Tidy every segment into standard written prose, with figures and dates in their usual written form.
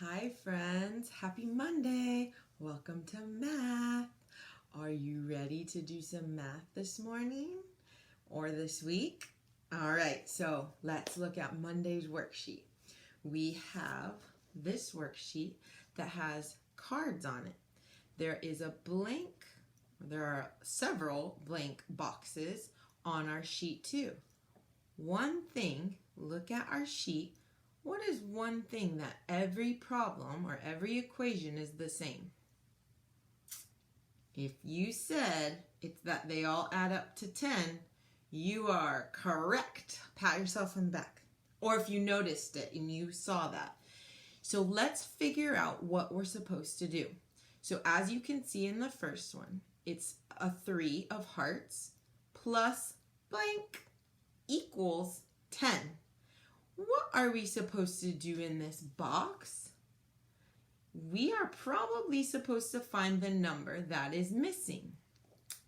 Hi friends, happy Monday. Welcome to math. Are you ready to do some math this morning or this week? All right, so let's look at Monday's worksheet. We have this worksheet that has cards on it. There are several blank boxes on our sheet too. One thing, look at our sheet. What is one thing that every problem or every equation is the same? If you said it's that they all add up to 10, you are correct. Pat yourself on the back. Or if you noticed it and you saw that. So let's figure out what we're supposed to do. So as you can see in the first one, it's a 3 of hearts plus blank equals 10. What are we supposed to do in this box? We are probably supposed to find the number that is missing.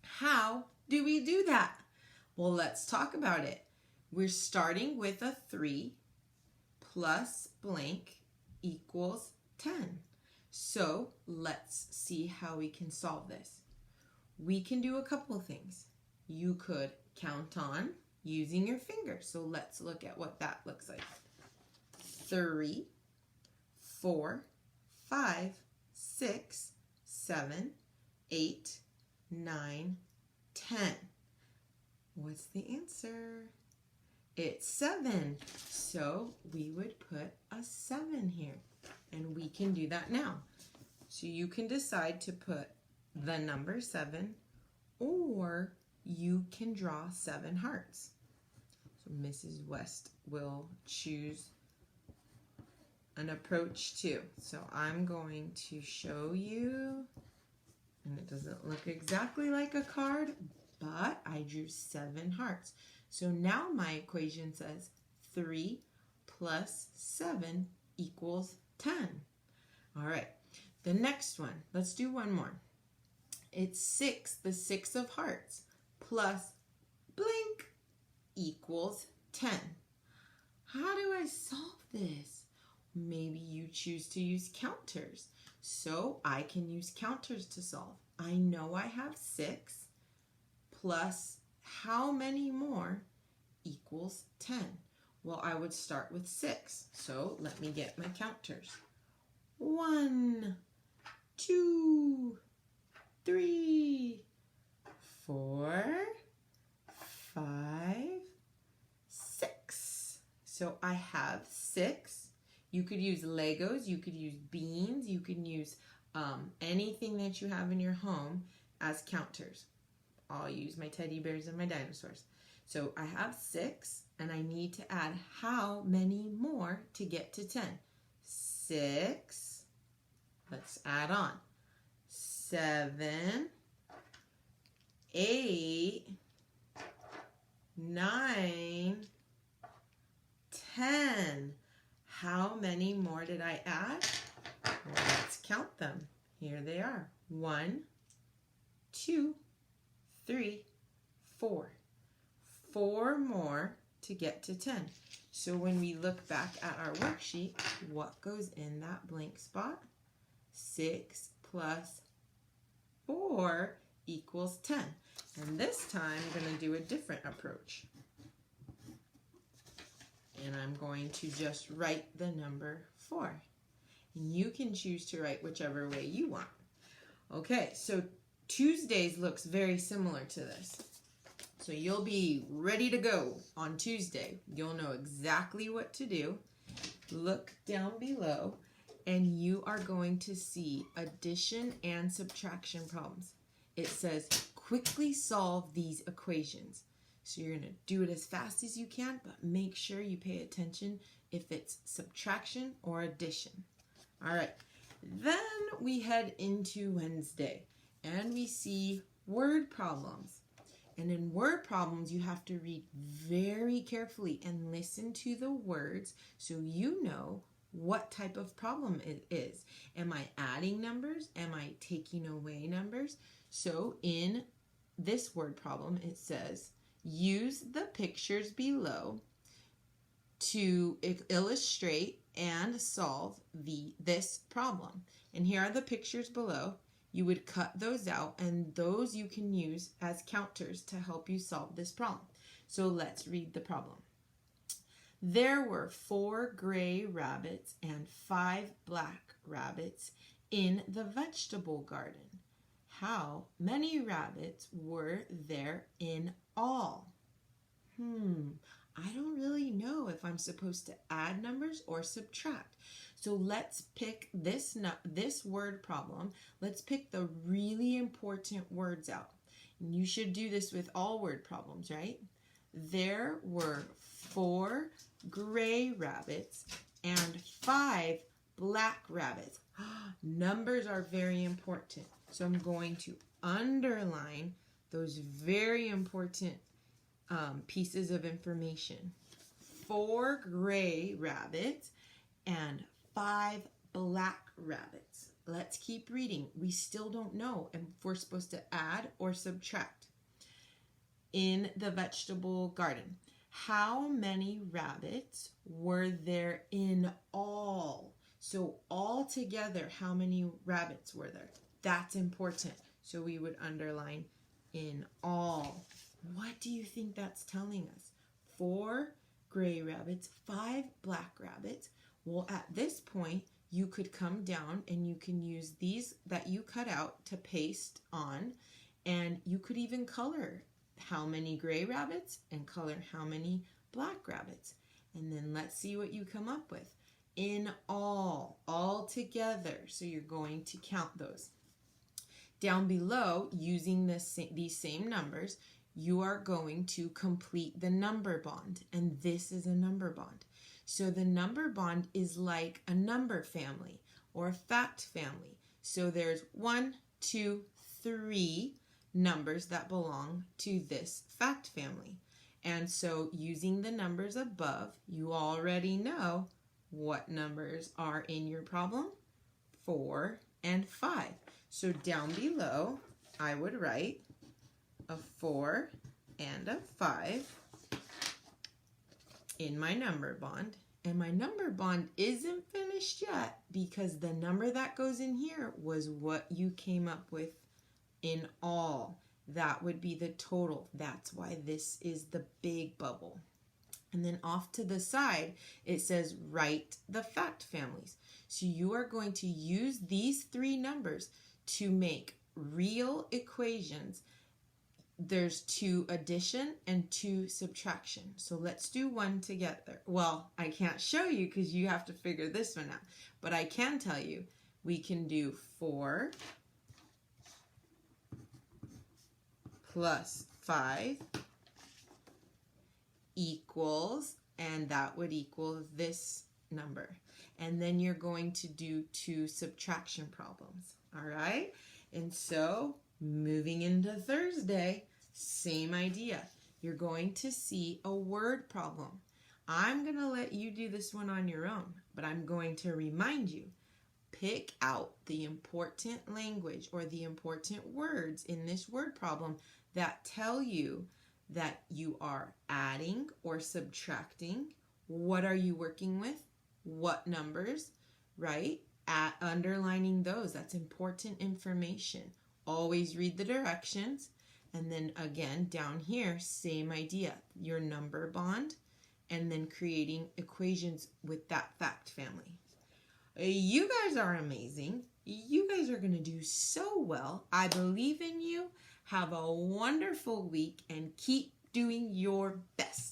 How do we do that? Well, let's talk about it. We're starting with a 3 plus blank equals 10. So let's see how we can solve this. We can do a couple of things. You could count on using your fingers. So let's look at what that looks like. 3, 4, 5, 6, 7, 8, 9, 10. What's the answer? It's 7. So we would put a 7 here. And we can do that now. So you can decide to put the number 7 or you can draw 7 hearts. So Mrs. West will choose an approach too. So I'm going to show you, and it doesn't look exactly like a card, but I drew 7 hearts. So now my equation says 3 plus 7 equals 10. All right, the next one, let's do one more. It's 6, the 6 of hearts, plus blank equals 10. How do I solve this? Maybe you choose to use counters. So I can use counters to solve. I know I have 6 plus how many more equals 10? Well, I would start with 6. So let me get my counters. 1, 2, 3, 4, 5, 6. So I have 6. You could use Legos, you could use beans, you can use anything that you have in your home as counters. I'll use my teddy bears and my dinosaurs. So I have 6 and I need to add how many more to get to 10? 6. Let's add on. 7, 8, 9, 10. How many more did I add? Well, let's count them. Here they are. 1, 2, 3, 4. 4 more to get to 10. So when we look back at our worksheet, what goes in that blank spot? 6 plus 4 equals 10. And this time I'm going to do a different approach. And I'm going to just write the number 4. And you can choose to write whichever way you want. Okay, so Tuesdays looks very similar to this. So you'll be ready to go on Tuesday. You'll know exactly what to do. Look down below and you are going to see addition and subtraction problems. It says quickly solve these equations. So you're going to do it as fast as you can, but make sure you pay attention if it's subtraction or addition. All right, then we head into Wednesday and we see word problems. And in word problems, you have to read very carefully and listen to the words so you know what type of problem it is. Am I adding numbers? Am I taking away numbers? So in this word problem, it says, use the pictures below to illustrate and solve this problem. And here are the pictures below. You would cut those out, and those you can use as counters to help you solve this problem. So let's read the problem. There were 4 gray rabbits and 5 black rabbits in the vegetable garden. How many rabbits were there in all? I don't really know if I'm supposed to add numbers or subtract. So let's pick this word problem. Let's pick the really important words out. And you should do this with all word problems, right? There were 4 gray rabbits and 5 black rabbits. Numbers are very important. So I'm going to underline those very important pieces of information. 4 gray rabbits and 5 black rabbits. Let's keep reading. We still don't know if we're supposed to add or subtract. In the vegetable garden, how many rabbits were there in all? So all together, how many rabbits were there? That's important. So we would underline in all. What do you think that's telling us? 4 gray rabbits, 5 black rabbits. Well, at this point, you could come down and you can use these that you cut out to paste on, and you could even color how many gray rabbits and color how many black rabbits. And then let's see what you come up with. In all together. So you're going to count those. Down below, using these same numbers, you are going to complete the number bond. And this is a number bond. So the number bond is like a number family or a fact family. So there's 1, 2, 3 numbers that belong to this fact family. And so using the numbers above, you already know what numbers are in your problem. 4 and 5. So down below, I would write a 4 and a 5 in my number bond. And my number bond isn't finished yet because the number that goes in here was what you came up with in all. That would be the total. That's why this is the big bubble. And then off to the side, it says write the fact families. So you are going to use these 3 numbers to make real equations. There's 2 addition and 2 subtraction. So let's do one together. Well, I can't show you because you have to figure this one out. But I can tell you we can do 4 plus 5 equals, and that would equal this number. And then you're going to do 2 subtraction problems. All right? And so moving into Thursday, same idea. You're going to see a word problem. I'm going to let you do this one on your own, but I'm going to remind you, pick out the important language or the important words in this word problem that tell you that you are adding or subtracting. What are you working with? What numbers, right? Underlining those. That's important information. Always read the directions. And then again, down here, same idea. Your number bond, and then creating equations with that fact family. You guys are amazing. You guys are going to do so well. I believe in you. Have a wonderful week and keep doing your best.